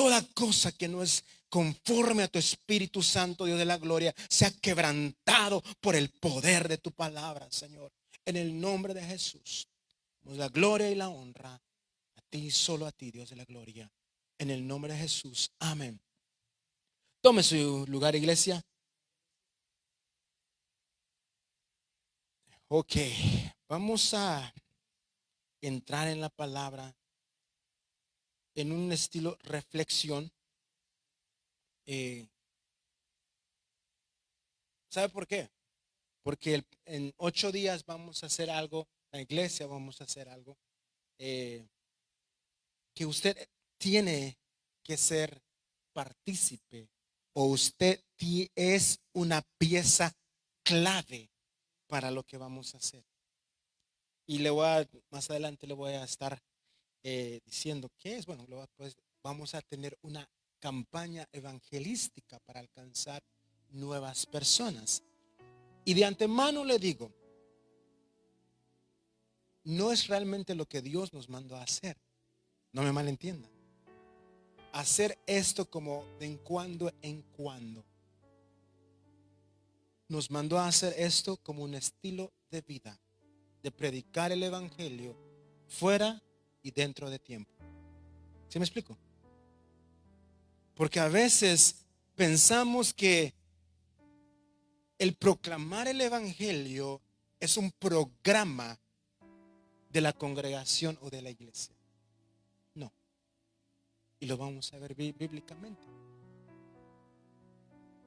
toda cosa que no es conforme a tu Espíritu Santo, Dios de la gloria, sea quebrantado por el poder de tu palabra, Señor. En el nombre de Jesús, damos la gloria y la honra a ti, solo a ti, Dios de la gloria. En el nombre de Jesús, amén. Tome su lugar, iglesia. Ok, vamos a entrar en la palabra en un estilo reflexión. ¿Sabe por qué? Porque en 8 días vamos a hacer algo, la iglesia vamos a hacer algo que usted tiene que ser partícipe, o usted es una pieza clave para lo que vamos a hacer. Y más adelante le voy a estar diciendo qué es. Bueno, pues vamos a tener una campaña evangelística para alcanzar nuevas personas. Y de antemano le digo, no es realmente lo que Dios nos mandó a hacer. No me malentienda. Hacer esto como de en cuando en cuando. Nos mandó a hacer esto como un estilo de vida, de predicar el evangelio fuera y dentro de tiempo. ¿Sí me explico? Porque a veces pensamos que el proclamar el evangelio es un programa de la congregación o de la iglesia. No. Y lo vamos a ver bíblicamente.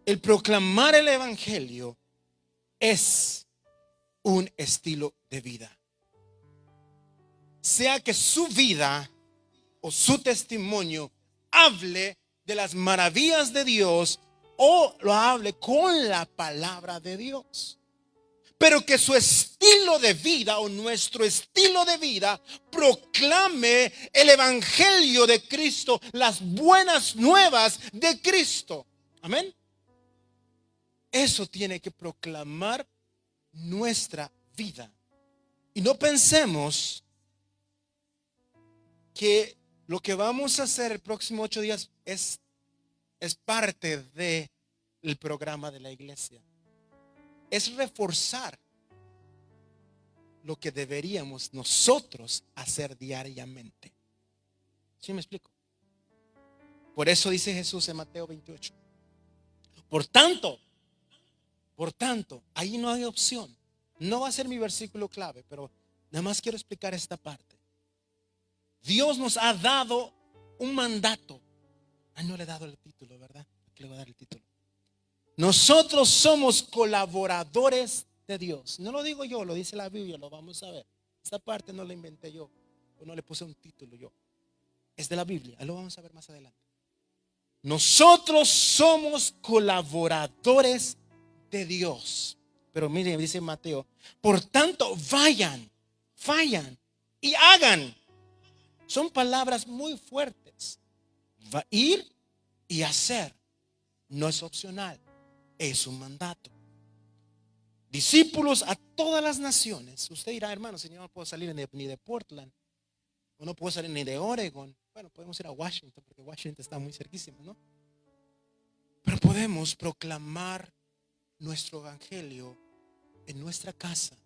El proclamar el evangelio es un estilo de vida. Sea que su vida o su testimonio hable de las maravillas de Dios o lo hable con la palabra de Dios. Pero que su estilo de vida o nuestro estilo de vida proclame el evangelio de Cristo, las buenas nuevas de Cristo. Amén. Eso tiene que proclamar nuestra vida. Y no pensemos que lo que vamos a hacer el próximo 8 días es parte del programa de la iglesia. Es reforzar lo que deberíamos nosotros hacer diariamente. ¿Sí me explico? Por eso dice Jesús en Mateo 28. Por tanto, ahí no hay opción. No va a ser mi versículo clave, pero nada más quiero explicar esta parte. Dios nos ha dado un mandato. No le he dado el título, ¿verdad? Aquí le voy a dar el título. Nosotros somos colaboradores de Dios. No lo digo yo, lo dice la Biblia, lo vamos a ver. Esta parte no la inventé yo, o no le puse un título yo. Es de la Biblia, lo vamos a ver más adelante. Nosotros somos colaboradores de Dios. Pero miren, dice Mateo, por tanto, vayan y hagan. Son palabras muy fuertes. Ir y hacer no es opcional, es un mandato. Discípulos a todas las naciones. Usted dirá, hermano, si yo no puedo salir ni de Portland, o no puedo salir ni de Oregon. Bueno, podemos ir a Washington, porque Washington está muy cerquísimo, ¿no? Pero podemos proclamar nuestro evangelio en nuestra casa.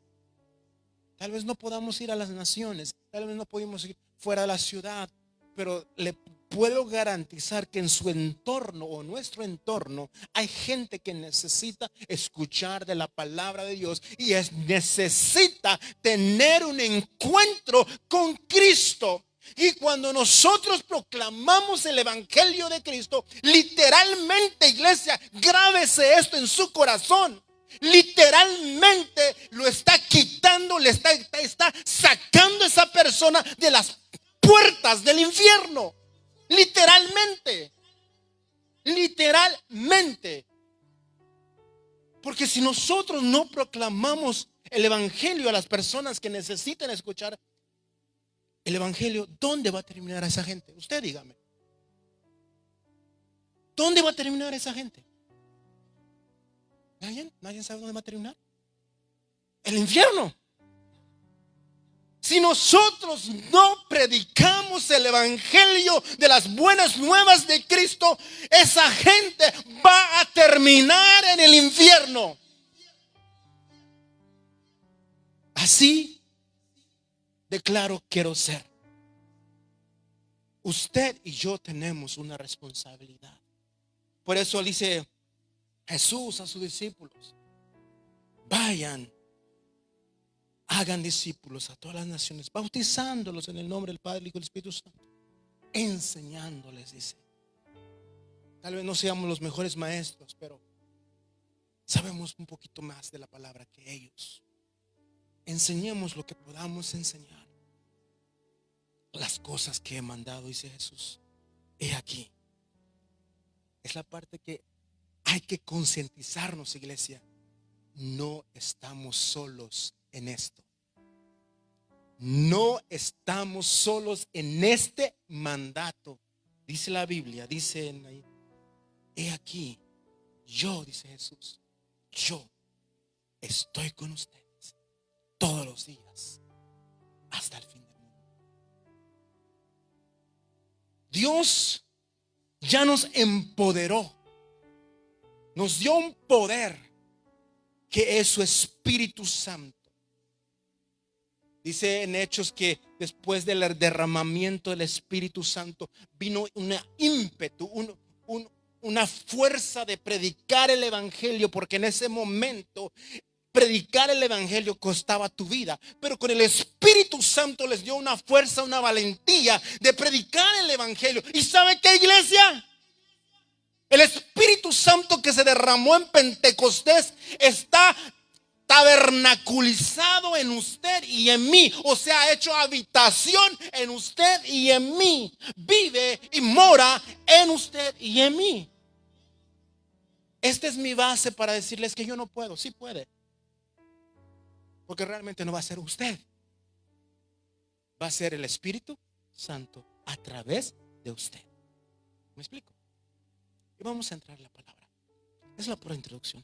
Tal vez no podamos ir a las naciones, tal vez no podemos ir fuera de la ciudad, pero le puedo garantizar que en su entorno o nuestro entorno hay gente que necesita escuchar de la palabra de Dios y necesita tener un encuentro con Cristo. Y cuando nosotros proclamamos el evangelio de Cristo, literalmente, iglesia, grábese esto en su corazón. Literalmente lo está quitando, le está sacando a esa persona de las puertas del infierno. Literalmente. Porque si nosotros no proclamamos el evangelio a las personas que necesitan escuchar el evangelio, ¿dónde va a terminar esa gente? Usted dígame. ¿Dónde va a terminar esa gente? ¿Nadie sabe dónde va a terminar? El infierno. Si nosotros no predicamos el evangelio de las buenas nuevas de Cristo, esa gente va a terminar en el infierno. Así declaro quiero ser. Usted y yo tenemos una responsabilidad. Por eso dice Jesús a sus discípulos: vayan, hagan discípulos a todas las naciones, bautizándolos en el nombre del Padre, Hijo y del Espíritu Santo, enseñándoles, dice. Tal vez no seamos los mejores maestros, pero sabemos un poquito más de la palabra que ellos. Enseñemos lo que podamos enseñar. Las cosas que he mandado, dice Jesús, he aquí. Es la parte que hay que concientizarnos, iglesia. No estamos solos en esto. No estamos solos en este mandato. Dice la Biblia, dice ahí, he aquí, yo, dice Jesús, yo estoy con ustedes todos los días hasta el fin del mundo. Dios ya nos empoderó, nos dio un poder que es su Espíritu Santo. Dice en Hechos que después del derramamiento del Espíritu Santo vino un ímpetu, una fuerza de predicar el evangelio, porque en ese momento predicar el evangelio costaba tu vida, pero con el Espíritu Santo les dio una fuerza, una valentía de predicar el evangelio. ¿Y sabe qué, iglesia? El Espíritu Santo que se derramó en Pentecostés está tabernaculizado en usted y en mí, o sea, ha hecho habitación en usted y en mí. Vive y mora en usted y en mí. Esta es mi base para decirles que yo no puedo. Sí puede, porque realmente no va a ser usted, va a ser el Espíritu Santo a través de usted. ¿Me explico? Y vamos a entrar en la palabra. Es la pura introducción.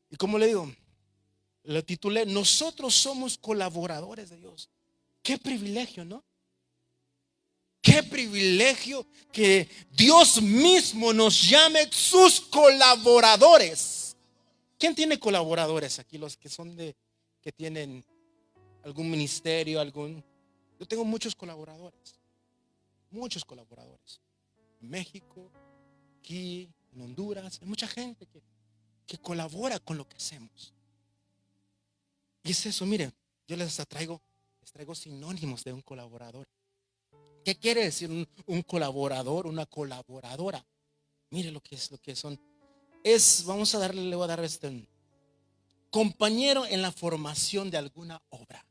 Y como le digo, lo titulé: nosotros somos colaboradores de Dios. Qué privilegio, ¿no? Qué privilegio que Dios mismo nos llame sus colaboradores. ¿Quién tiene colaboradores aquí? Los que son que tienen algún ministerio, yo tengo muchos colaboradores. Muchos colaboradores. En México, aquí, en Honduras, hay mucha gente que colabora con lo que hacemos. Y es eso, miren, yo les traigo sinónimos de un colaborador. ¿Qué quiere decir un colaborador, una colaboradora? Mire lo que son. Le voy a dar compañero en la formación de alguna obra.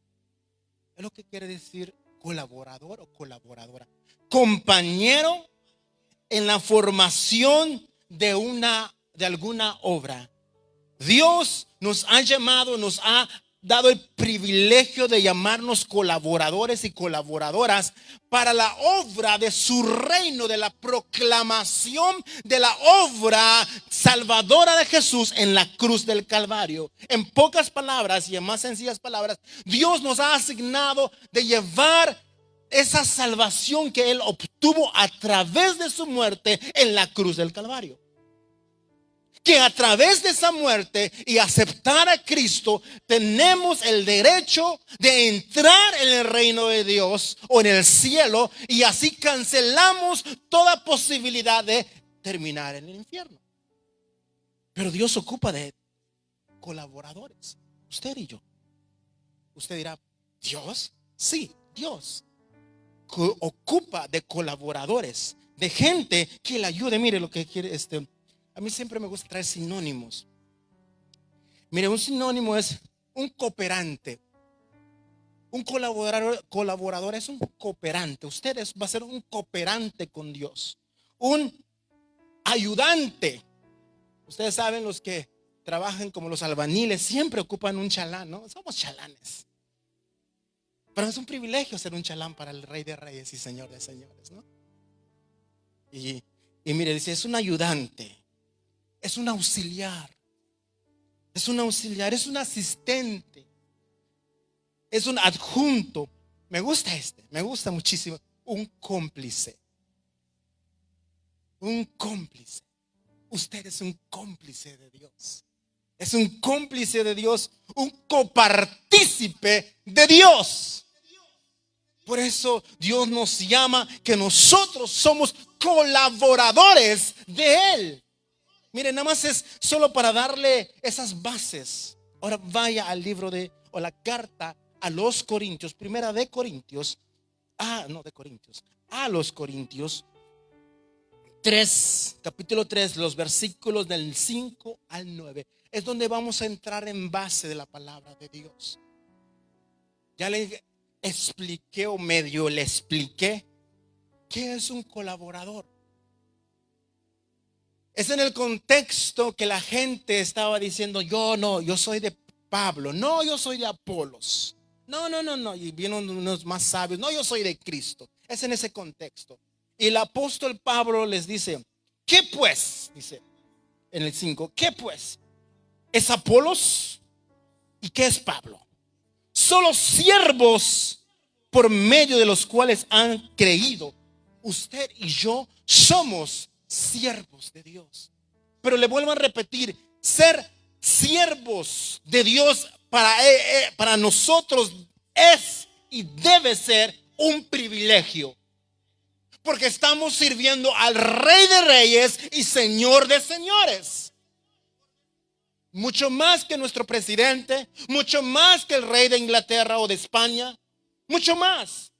Es lo que quiere decir colaborador o colaboradora. Compañero en la formación de alguna obra. Dios nos ha llamado, nos ha dado el privilegio de llamarnos colaboradores y colaboradoras para la obra de su reino, de la proclamación de la obra salvadora de Jesús en la cruz del Calvario. En pocas palabras y en más sencillas palabras, Dios nos ha asignado de llevar esa salvación que Él obtuvo a través de su muerte en la cruz del Calvario. Que a través de esa muerte y aceptar a Cristo tenemos el derecho de entrar en el reino de Dios o en el cielo, y así cancelamos toda posibilidad de terminar en el infierno. Pero Dios ocupa de colaboradores, usted y yo. Usted dirá, ¿Dios? Sí, Dios ocupa de colaboradores, de gente que le ayude. Mire lo que quiere a mí siempre me gusta traer sinónimos. Mire, un sinónimo es un cooperante. Un colaborador es un cooperante. Usted va a ser un cooperante con Dios. Un ayudante. Ustedes saben, los que trabajan como los albañiles siempre ocupan un chalán, ¿no? Somos chalanes. Pero es un privilegio ser un chalán para el Rey de Reyes y Señor de Señores, ¿no? Y mire, dice, es un ayudante. Es un auxiliar, es un asistente, Es un adjunto. Me gusta me gusta muchísimo. Un cómplice. Un cómplice. Usted es un cómplice de Dios. Es un cómplice de Dios, un copartícipe de Dios. Por eso Dios nos llama que nosotros somos colaboradores de Él. Miren, nada más es solo para darle esas bases. Ahora vaya al libro o la carta a los Corintios, primera de Corintios, a los Corintios 3, capítulo 3, los versículos del 5 al 9. Es donde vamos a entrar en base de la palabra de Dios. Ya le expliqué o medio le expliqué qué es un colaborador. Es en el contexto que la gente estaba diciendo: yo soy de Pablo, no, yo soy de Apolos, no, y vienen unos más sabios, no, yo soy de Cristo. Es en ese contexto. Y el apóstol Pablo les dice: ¿qué pues? Dice en el 5, ¿qué pues? ¿Es Apolos? ¿Y qué es Pablo? Solo siervos por medio de los cuales han creído. Usted y yo somos siervos de Dios. Pero le vuelvo a repetir: ser siervos de Dios para nosotros es y debe ser un privilegio, porque estamos sirviendo al Rey de Reyes y Señor de Señores. Mucho más que nuestro presidente, mucho más que el rey de Inglaterra o de España, mucho más.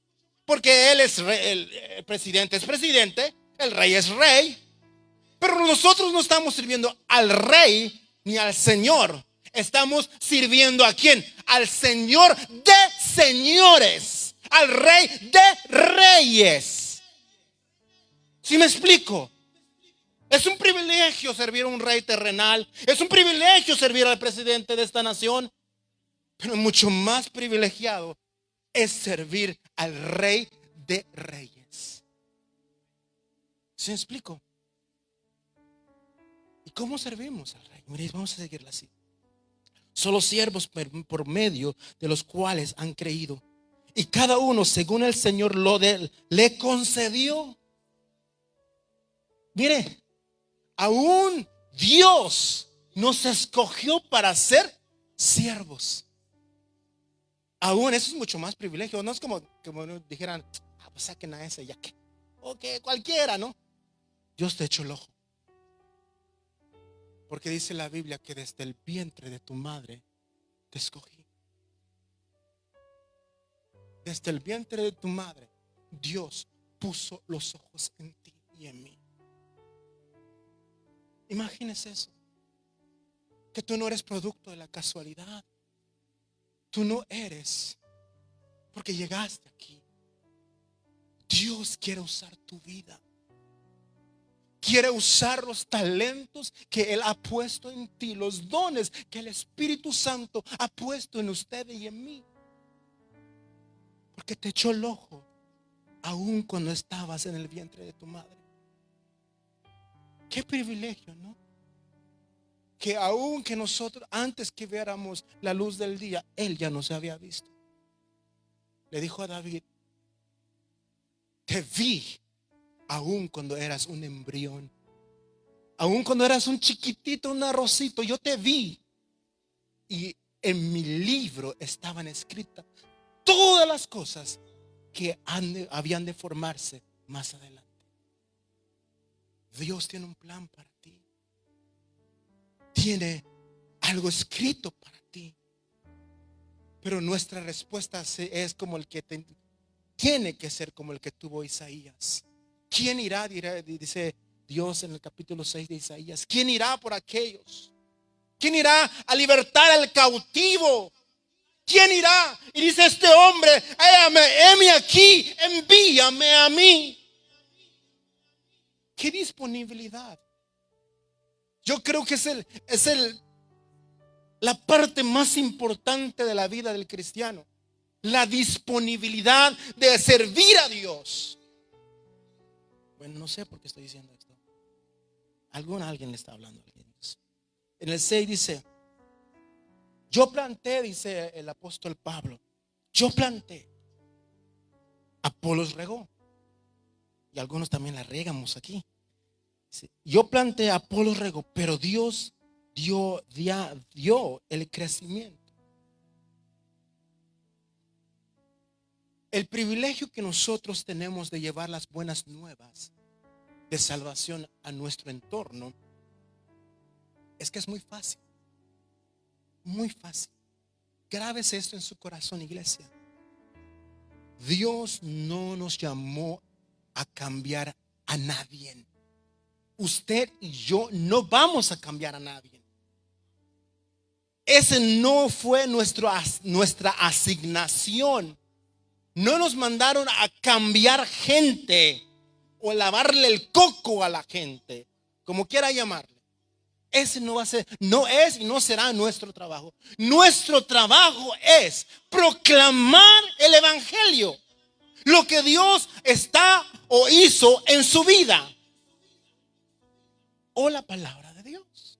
Porque él es el presidente es presidente, el rey es rey. Pero nosotros no estamos sirviendo al rey ni al Señor. Estamos sirviendo ¿a quién? Al Señor de señores, al Rey de reyes. ¿Sí me explico? Es un privilegio servir a un rey terrenal. Es un privilegio servir al presidente de esta nación. Pero mucho más privilegiado es servir al Rey de reyes. ¿Sí me explico? ¿Y cómo servimos al Rey? Miren, vamos a seguirla así. Solo siervos por medio de los cuales han creído. Y cada uno según el Señor le concedió. Mire, aún Dios nos escogió para ser siervos. Aún eso es mucho más privilegio. No es como dijeran: pues saquen a ese ya que, o que cualquiera, ¿no? Dios te echó el ojo. Porque dice la Biblia que desde el vientre de tu madre te escogí. Desde el vientre de tu madre Dios puso los ojos en ti y en mí. Imagínese eso, que tú no eres producto de la casualidad. Tú no eres porque llegaste aquí. Dios quiere usar tu vida. Quiere usar los talentos que Él ha puesto en ti, los dones que el Espíritu Santo ha puesto en usted y en mí. Porque te echó el ojo aún cuando estabas en el vientre de tu madre. Qué privilegio, ¿no? Que aún que nosotros, antes que viéramos la luz del día, Él ya nos había visto. Le dijo a David: te vi aún cuando eras un embrión, aún cuando eras un chiquitito, un arrocito, yo te vi. Y en mi libro estaban escritas todas las cosas que habían de formarse más adelante. Dios tiene un plan para ti. Tiene algo escrito para ti. Pero nuestra respuesta es como el que tiene que ser como el que tuvo Isaías. ¿Quién irá? Dice Dios en el capítulo 6 de Isaías. ¿Quién irá por aquellos? ¿Quién irá a libertar al cautivo? ¿Quién irá? Y dice este hombre: heme aquí, envíame a mí. ¿Qué disponibilidad? Yo creo que es la parte más importante de la vida del cristiano. La disponibilidad de servir a Dios. Bueno, no sé por qué estoy diciendo esto. Alguien le está hablando a alguien. En el 6 dice: yo planté, dice el apóstol Pablo, Yo planté, Apolos regó. Y algunos también la regamos aquí. Yo planté, Apolos regó, pero Dios dio el crecimiento. El privilegio que nosotros tenemos de llevar las buenas nuevas de salvación a nuestro entorno es que es muy fácil. Muy fácil. Grábese esto en su corazón, iglesia. Dios no nos llamó a cambiar a nadie. Usted y yo no vamos a cambiar a nadie. Ese no fue nuestra asignación. No nos mandaron a cambiar gente o lavarle el coco a la gente, como quiera llamarle. Ese no va a ser, no es y no será nuestro trabajo. Nuestro trabajo es proclamar el evangelio, lo que Dios está o hizo en su vida, o la palabra de Dios.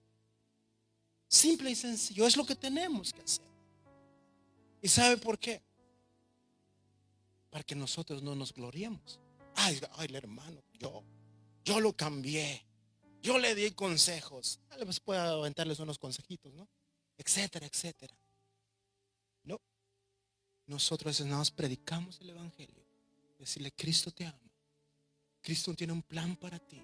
Simple y sencillo, es lo que tenemos que hacer. ¿Y sabe por qué? Para que nosotros no nos gloriemos. Ay, el hermano, yo lo cambié. Yo le di consejos. Pues puedo aventarles unos consejitos, ¿no? Etcétera, etcétera. No. Nosotros nada más predicamos el evangelio. Decirle, Cristo te ama. Cristo tiene un plan para ti.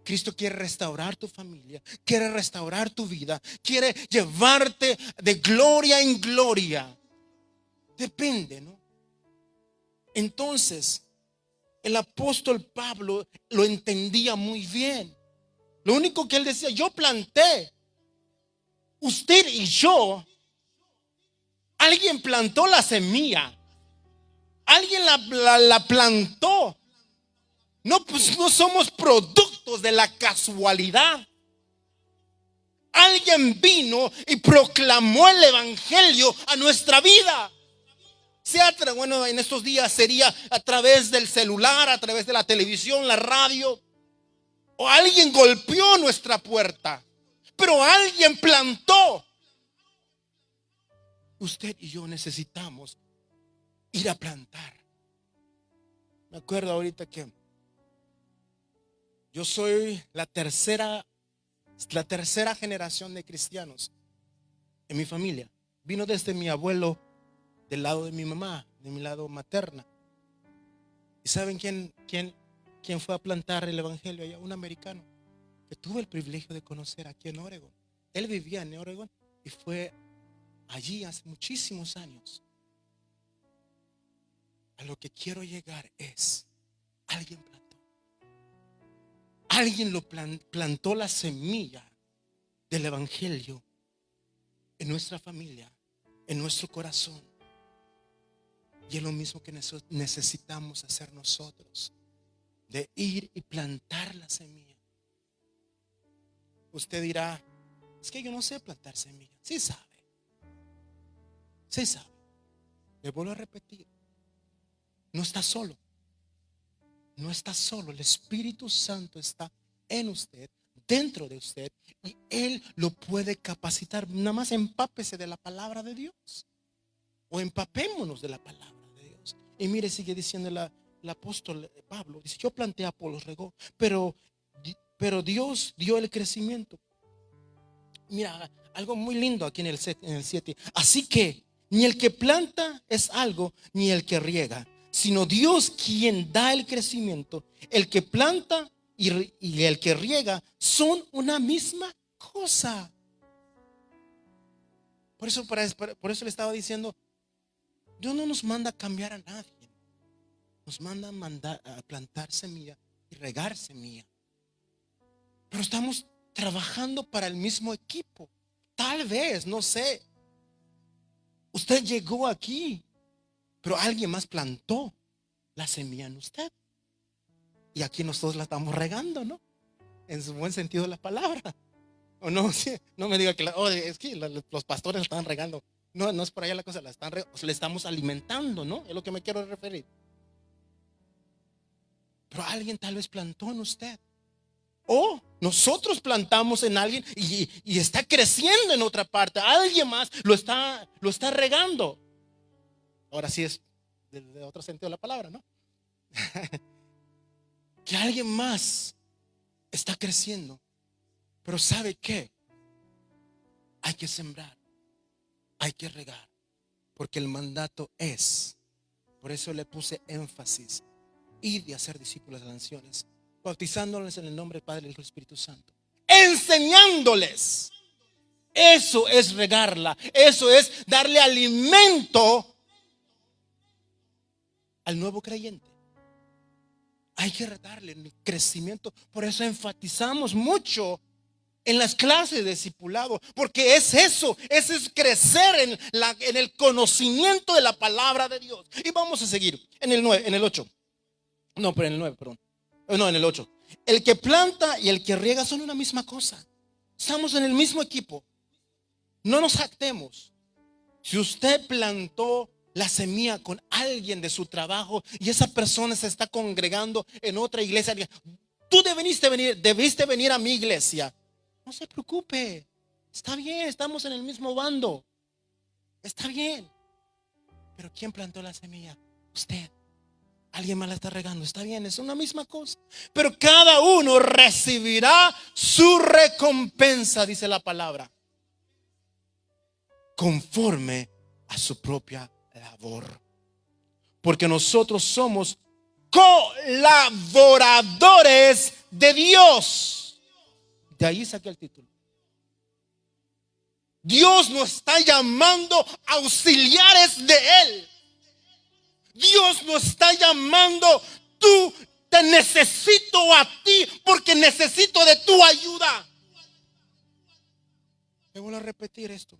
Cristo quiere restaurar tu familia. Quiere restaurar tu vida. Quiere llevarte de gloria en gloria. Depende, ¿no? Entonces, el apóstol Pablo lo entendía muy bien. Lo único que él decía, yo planté. Usted y yo, alguien plantó la semilla. Alguien la plantó. No, pues no somos productos de la casualidad. Alguien vino y proclamó el evangelio a nuestra vida. Bueno, en estos días sería a través del celular, a través de la televisión, la radio. O alguien golpeó nuestra puerta, pero alguien plantó. Usted y yo necesitamos ir a plantar. Me acuerdo ahorita que yo soy la tercera generación de cristianos en mi familia. Vino desde mi abuelo del lado de mi mamá, de mi lado materna. ¿Y saben quién fue a plantar el evangelio allá? Un americano que tuve el privilegio de conocer aquí en Oregon. Él vivía en Oregon y fue allí hace muchísimos años. A lo que quiero llegar es, alguien plantó. Alguien lo plantó la semilla del evangelio en nuestra familia, en nuestro corazón. Y es lo mismo que necesitamos hacer nosotros, de ir y plantar la semilla. Usted dirá, es que yo no sé plantar semilla. Sí sabe. Sí sabe. Le vuelvo a repetir. No está solo. No está solo. El Espíritu Santo está en usted, dentro de usted, y Él lo puede capacitar. Nada más empápese de la palabra de Dios. O empapémonos de la palabra de Dios. Y mire, sigue diciendo el apóstol Pablo. Dice, yo planté, Apolos regó, pero Dios dio el crecimiento. Mira, algo muy lindo aquí en el 7. Así que ni el que planta es algo, ni el que riega, sino Dios quien da el crecimiento. El que planta y el que riega son una misma cosa. Por eso le estaba diciendo, Dios no nos manda a cambiar a nadie. Nos manda a plantar semilla y regar semilla. Pero estamos trabajando para el mismo equipo. Tal vez, no sé. Usted llegó aquí, pero alguien más plantó la semilla en usted. Y aquí nosotros la estamos regando, ¿no? En su buen sentido de la palabra. O no, sí, no me diga que es que los pastores la están regando. No, no es por allá la cosa, le estamos alimentando, ¿no? Es lo que me quiero referir. Pero alguien tal vez plantó en usted. O nosotros plantamos en alguien y está creciendo en otra parte. Alguien más lo está regando. ahora sí es de otro sentido de la palabra, ¿no? Que alguien más está creciendo, pero ¿sabe qué? Hay que sembrar, hay que regar, porque el mandato es, por eso le puse énfasis, ir y hacer discípulos de las naciones, bautizándoles en el nombre del Padre, del Hijo y del Espíritu Santo, enseñándoles. Eso es regarla, eso es darle alimento al nuevo creyente. Hay que darle el crecimiento. Por eso enfatizamos mucho en las clases de discipulado, porque es eso es crecer en el conocimiento de la palabra de Dios. Y vamos a seguir en el 9, en el 8. No, pero en el 9, perdón. No, en el 8. El que planta y el que riega son una misma cosa. Estamos en el mismo equipo. No nos jactemos. Si usted plantó la semilla con alguien de su trabajo y esa persona se está congregando en otra iglesia, tú debiste venir a mi iglesia. No se preocupe, está bien, estamos en el mismo bando, está bien. Pero ¿quién plantó la semilla? Usted. Alguien más la está regando, está bien, es una misma cosa. Pero cada uno recibirá su recompensa, dice la palabra, conforme a su propia labor. Porque nosotros somos colaboradores de Dios. De ahí saqué el título. Dios nos está llamando auxiliares de Él. Dios nos está llamando, tú te necesito a ti porque necesito de tu ayuda. Me voy a repetir esto.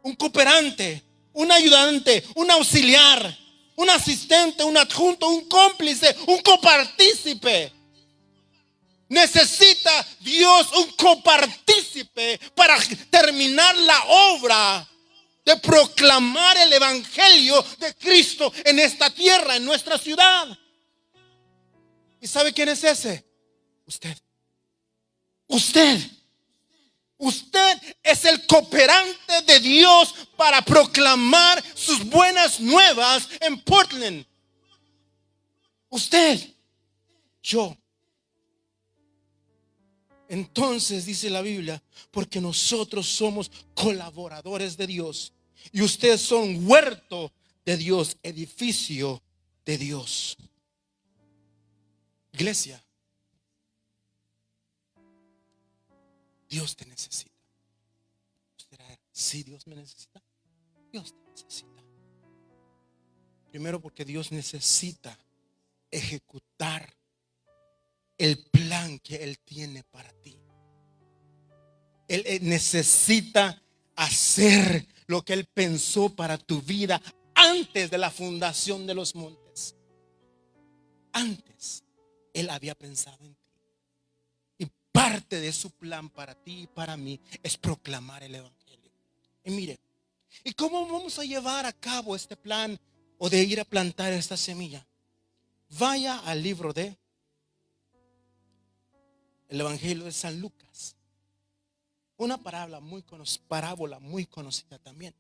Un cooperante, un ayudante, un auxiliar, un asistente, un adjunto, un cómplice, un copartícipe. Necesita Dios un copartícipe para terminar la obra de proclamar el evangelio de Cristo en esta tierra, en nuestra ciudad. ¿Y sabe quién es ese? Usted. Usted es el cooperante de Dios para proclamar sus buenas nuevas en Portland. Usted, yo. Entonces dice la Biblia, porque nosotros somos colaboradores de Dios y ustedes son huerto de Dios, edificio de Dios. Iglesia, Dios te necesita. Sí, Dios me necesita. Dios te necesita. Primero porque Dios necesita ejecutar el plan que Él tiene para ti. Él necesita hacer lo que Él pensó para tu vida antes de la fundación de los montes. Antes Él había pensado en ti. Y parte de su plan para ti y para mí es proclamar el evangelio. Y mire, ¿y cómo vamos a llevar a cabo este plan o de ir a plantar esta semilla? Vaya al libro de el Evangelio de San Lucas. Una parábola muy conocida también.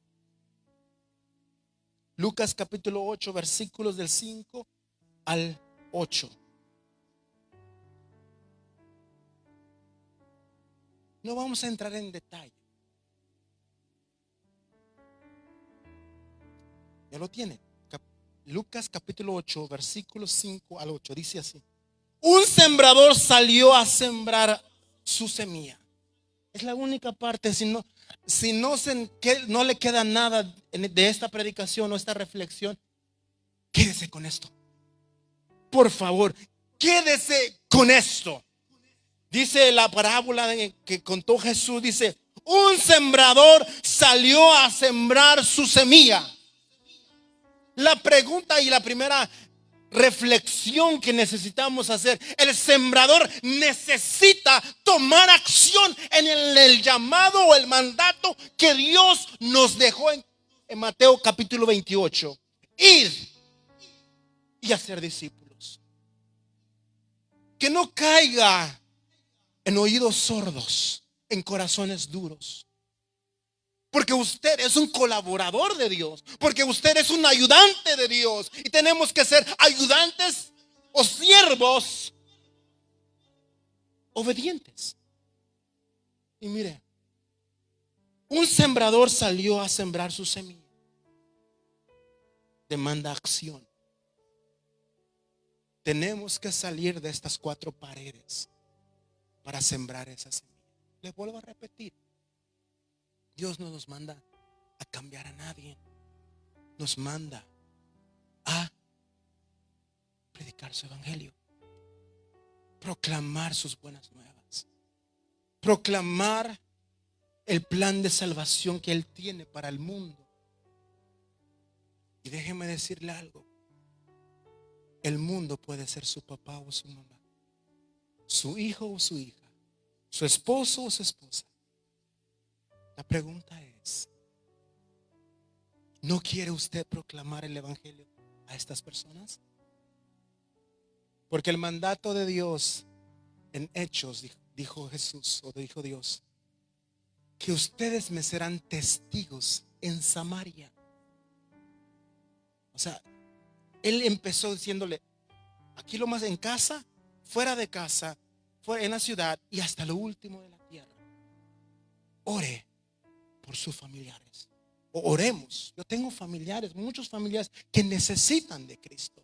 Lucas capítulo 8, versículos del 5 al 8. No vamos a entrar en detalle. Ya lo tiene. Lucas capítulo 8, versículos 5 al 8. Dice así: un sembrador salió a sembrar su semilla. Es la única parte. Si no le queda nada de esta predicación o esta reflexión, quédese con esto. Por favor, quédese con esto. Dice la parábola que contó Jesús, dice: un sembrador salió a sembrar su semilla. La pregunta y la primera reflexión que necesitamos hacer: el sembrador necesita tomar acción en el llamado o el mandato que Dios nos dejó en Mateo capítulo 28. Ir y hacer discípulos. Que no caiga en oídos sordos, en corazones duros. Porque usted es un colaborador de Dios. Porque usted es un ayudante de Dios. Y tenemos que ser ayudantes o siervos obedientes. Y mire, un sembrador salió a sembrar su semilla. Demanda acción. Tenemos que salir de estas 4 paredes para sembrar esa semilla. Les vuelvo a repetir. Dios no nos manda a cambiar a nadie. Nos manda a predicar su evangelio. Proclamar sus buenas nuevas. Proclamar el plan de salvación que Él tiene para el mundo. Y déjeme decirle algo. El mundo puede ser su papá o su mamá, su hijo o su hija, su esposo o su esposa. La pregunta es, ¿no quiere usted proclamar el evangelio a estas personas? Porque el mandato de Dios en Hechos, dijo Jesús o dijo Dios, que ustedes me serán testigos en Samaria. O sea, Él empezó diciéndole, aquí lo más en casa, fuera de casa, fuera en la ciudad y hasta lo último de la tierra. Ore por sus familiares. O oremos. Yo tengo familiares, muchos familiares que necesitan de Cristo.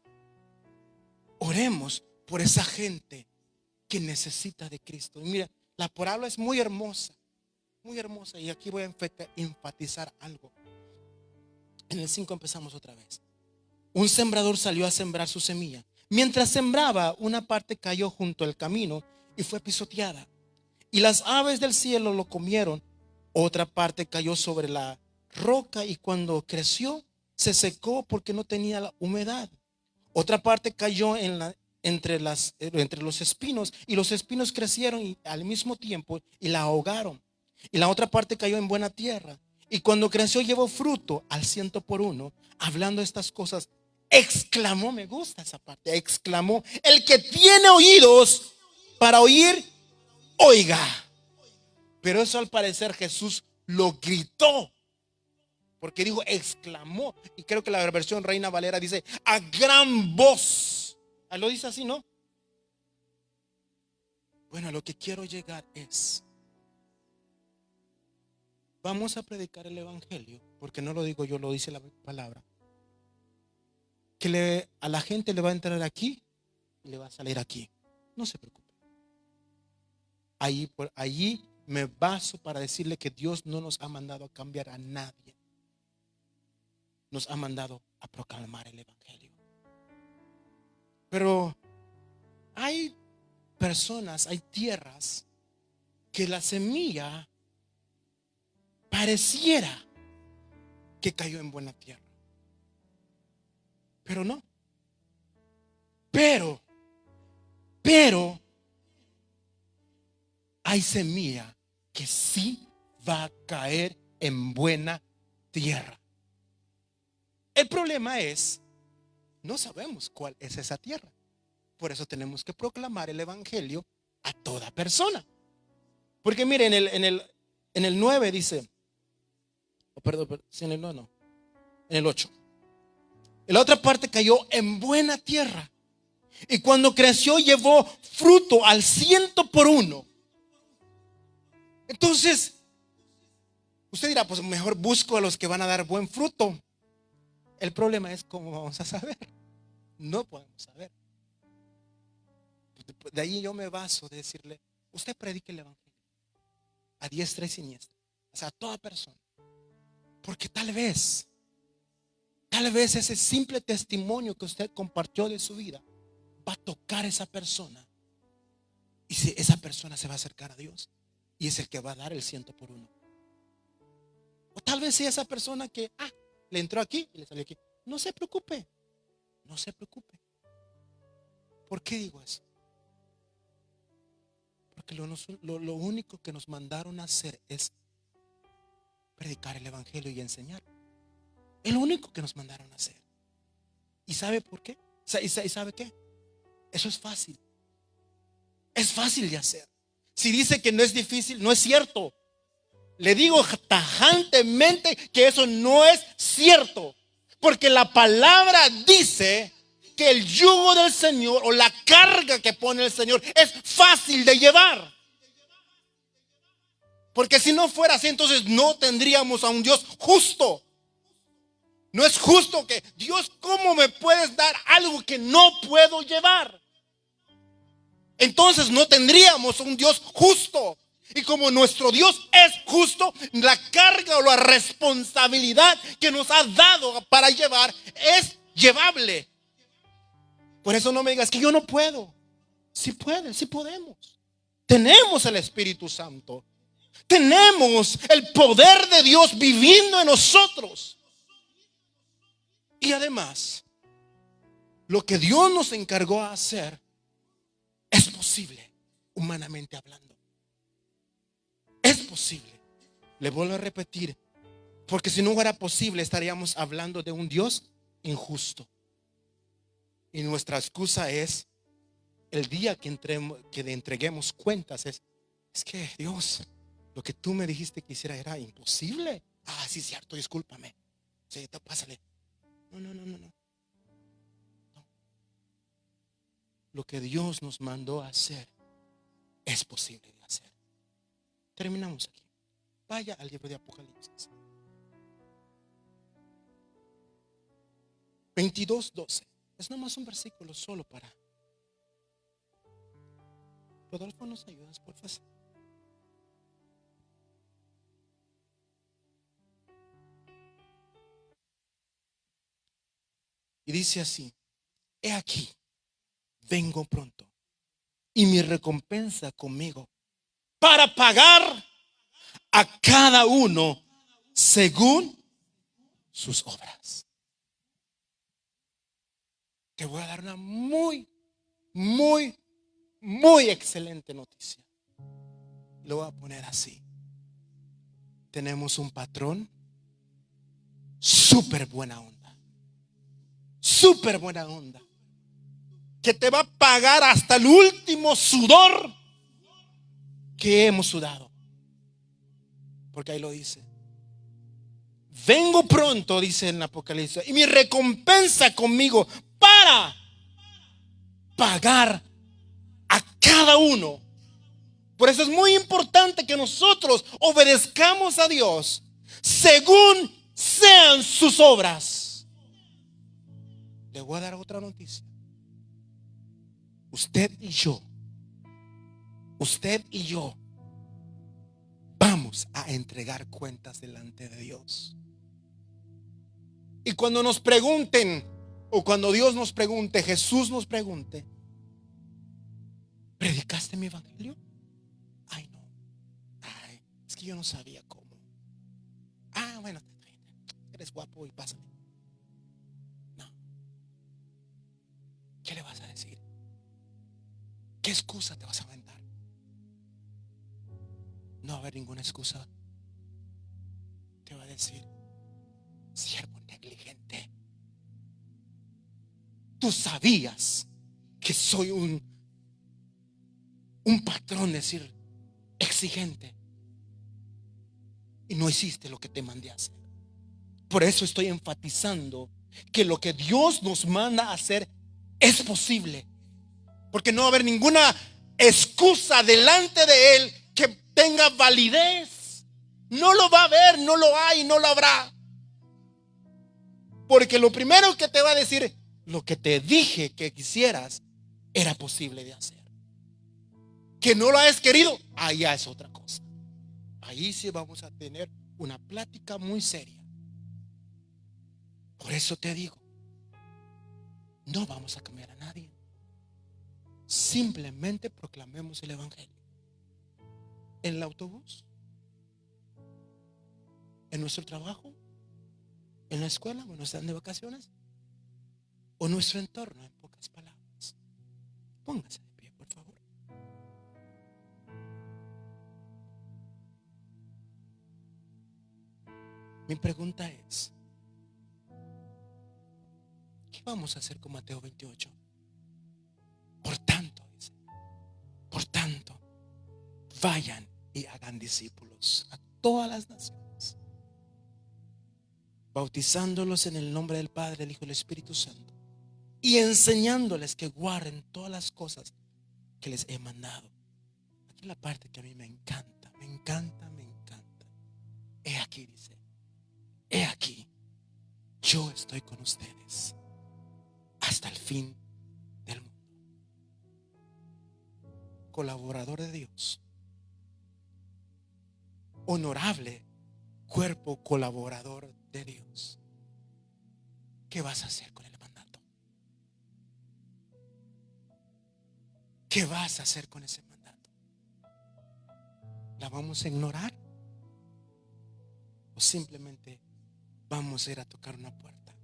Oremos por esa gente que necesita de Cristo. Y mira, la parábola es muy hermosa. Muy hermosa. Y aquí voy a enfatizar algo. En el 5 empezamos otra vez. Un sembrador salió a sembrar su semilla. Mientras sembraba, una parte cayó junto al camino y fue pisoteada. Y las aves del cielo lo comieron. Otra parte cayó sobre la roca y cuando creció se secó porque no tenía la humedad. Otra parte cayó entre los espinos y los espinos crecieron al mismo tiempo y la ahogaron. Y la otra parte cayó en buena tierra. Y cuando creció llevó fruto al 100 por 1. Hablando estas cosas, exclamó, me gusta esa parte, exclamó, el que tiene oídos para oír, oiga. Pero eso al parecer Jesús lo gritó, porque dijo, exclamó. Y creo que la versión Reina Valera dice, a gran voz. Lo dice así, ¿no? Bueno, a lo que quiero llegar es, vamos a predicar el evangelio, porque no lo digo yo, lo dice la palabra. Que a la gente le va a entrar aquí y le va a salir aquí. No se preocupe. Allí me baso para decirle que Dios no nos ha mandado a cambiar a nadie. Nos ha mandado a proclamar el evangelio. Pero hay personas, hay tierras que la semilla pareciera que cayó en buena tierra. Pero no. Pero hay semilla que sí va a caer en buena tierra. El problema es, no sabemos cuál es esa tierra. Por eso tenemos que proclamar el evangelio a toda persona. Porque mire, en el 9 dice, en el 9 no, en el 8. En la otra parte cayó en buena tierra. Y cuando creció llevó fruto al 100 por 1. Entonces, usted dirá, pues mejor busco a los que van a dar buen fruto. El problema es cómo vamos a saber. No podemos saber. De ahí yo me baso de decirle, usted predique el evangelio a diestra y siniestra, o sea, a toda persona. Porque tal vez ese simple testimonio que usted compartió de su vida va a tocar a esa persona. Y si esa persona se va a acercar a Dios y es el que va a dar el 100 por 1. O tal vez sea esa persona que le entró aquí y le salió aquí. No se preocupe. No se preocupe. ¿Por qué digo eso? Porque lo único que nos mandaron a hacer es predicar el evangelio y enseñar. Es lo único que nos mandaron a hacer. ¿Y sabe por qué? ¿Y sabe qué? Eso es fácil. Es fácil de hacer. Si dice que no es difícil, no es cierto. Le digo tajantemente que eso no es cierto. Porque la palabra dice que el yugo del Señor o la carga que pone el Señor es fácil de llevar. Porque si no fuera así, entonces no tendríamos a un Dios justo. No es justo que Dios, ¿cómo me puedes dar algo que no puedo llevar? Entonces no tendríamos un Dios justo. Y como nuestro Dios es justo, la carga o la responsabilidad que nos ha dado para llevar es llevable. Por eso no me digas que yo no puedo. Sí pueden, sí podemos. Tenemos el Espíritu Santo. Tenemos el poder de Dios viviendo en nosotros. Y además, lo que Dios nos encargó a hacer es posible, humanamente hablando. Es posible. Le vuelvo a repetir, porque si no fuera posible estaríamos hablando de un Dios injusto. Y nuestra excusa es el día que le entreguemos cuentas es que Dios, lo que tú me dijiste que hiciera era imposible. Ah, sí, cierto, discúlpame. Sí, pásale. No. Lo que Dios nos mandó a hacer es posible de hacer. Terminamos aquí. Vaya al libro de Apocalipsis 22:12. Es nomás un versículo solo para. Rodolfo, ¿nos ayudas, por favor? Y dice así: he aquí, vengo pronto, y mi recompensa conmigo, para pagar a cada uno según sus obras. Te voy a dar una muy excelente noticia. Lo voy a poner así. Tenemos un patrón súper buena onda. Súper buena onda. Que te va a pagar hasta el último sudor que hemos sudado. Porque ahí lo dice. Vengo pronto, dice en Apocalipsis, y mi recompensa conmigo para pagar a cada uno. Por eso es muy importante que nosotros obedezcamos a Dios según sean sus obras. Le voy a dar otra noticia. Usted y yo vamos a entregar cuentas delante de Dios. Y cuando nos pregunten, o cuando Dios nos pregunte, Jesús nos pregunte, ¿predicaste mi evangelio? Ay, no. Ay, es que yo no sabía cómo. Ah, bueno, eres guapo y pásame. No. ¿Qué le vas a decir? ¿Qué excusa te vas a inventar? No va a haber ninguna excusa. Te va a decir: siervo negligente, tú sabías que soy un patrón, decir, exigente, y no hiciste lo que te mandé a hacer. Por eso estoy enfatizando que lo que Dios nos manda a hacer es posible, porque no va a haber ninguna excusa delante de Él que tenga validez. No lo va a haber, no lo hay, no lo habrá. Porque lo primero que te va a decir, lo que te dije que quisieras era posible de hacer. Que no lo has querido, allá es otra cosa. Ahí sí vamos a tener una plática muy seria. Por eso te digo, no vamos a cambiar a nadie. Simplemente proclamemos el evangelio. En el autobús, en nuestro trabajo, en la escuela, cuando están de vacaciones, o nuestro entorno, en pocas palabras. Póngase de pie, por favor. Mi pregunta es: ¿qué vamos a hacer con Mateo 28? Por tanto, dice, por tanto, vayan y hagan discípulos a todas las naciones, bautizándolos en el nombre del Padre, del Hijo y del Espíritu Santo, y enseñándoles que guarden todas las cosas que les he mandado. Aquí la parte que a mí me encanta, me encanta, me encanta. He aquí, dice, he aquí, yo estoy con ustedes hasta el fin del mundo. Colaborador de Dios, honorable cuerpo colaborador de Dios. ¿Qué vas a hacer con el mandato? ¿Qué vas a hacer con ese mandato? ¿La vamos a ignorar? ¿O simplemente vamos a ir a tocar una puerta?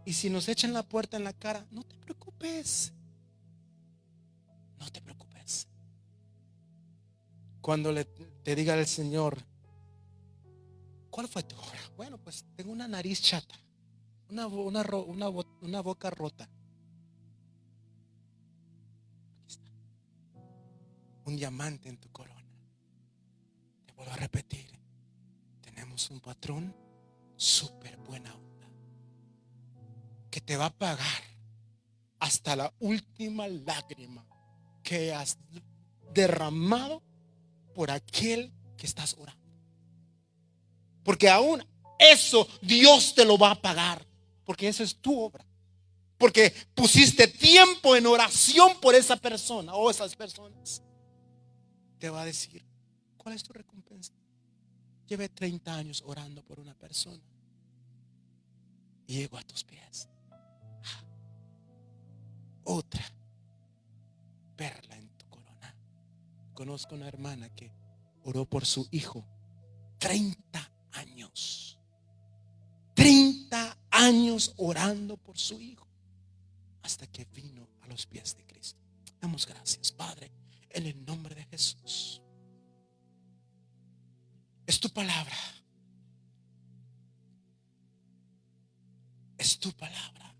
Y si nos echan la puerta en la cara, no te preocupes. No te preocupes. Cuando te diga el Señor, ¿cuál fue tu obra? Bueno, pues tengo una nariz chata, una boca rota. Aquí está. Un diamante en tu corona. Te vuelvo a repetir, tenemos un patrón súper buena onda, que te va a pagar hasta la última lágrima que has derramado por aquel que estás orando. Porque aún eso Dios te lo va a pagar, porque eso es tu obra. Porque pusiste tiempo en oración por esa persona o esas personas. Te va a decir, ¿cuál es tu recompensa? Llevé 30 años orando por una persona y llego a tus pies. Otra perla en tu corona. Conozco una hermana que oró por su hijo 30 años. 30 años orando por su hijo, hasta que vino a los pies de Cristo. Damos gracias, Padre, en el nombre de Jesús. Es tu palabra. Es tu palabra.